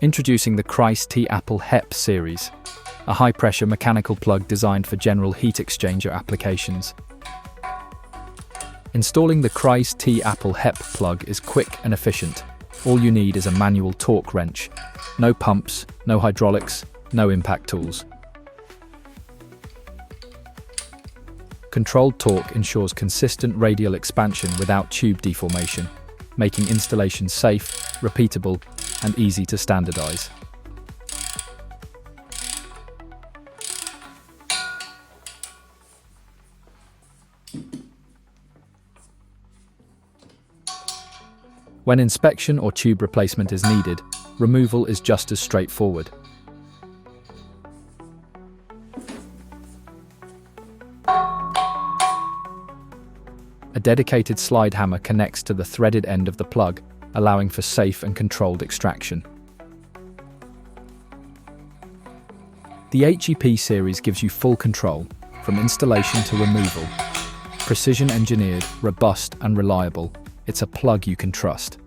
Introducing the KRAIS T-Apple HEP series, a high-pressure mechanical plug designed for general heat exchanger applications. Installing the KRAIS T-Apple HEP plug is quick and efficient. All you need is a manual torque wrench. No pumps, no hydraulics, no impact tools. Controlled torque ensures consistent radial expansion without tube deformation, making installation safe, repeatable, and easy to standardize. When inspection or tube replacement is needed, removal is just as straightforward. A dedicated slide hammer connects to the threaded end of the plug, allowing for safe and controlled extraction. The HEP series gives you full control, from installation to removal. Precision engineered, robust and reliable, it's a plug you can trust.